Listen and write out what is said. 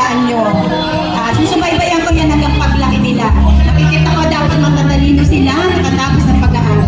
alagaan nyo. Susubaybayan ko yan hanggang paglaki nila. Nakikita ko dapat matatalino sila nakatapos ng pag-aaral.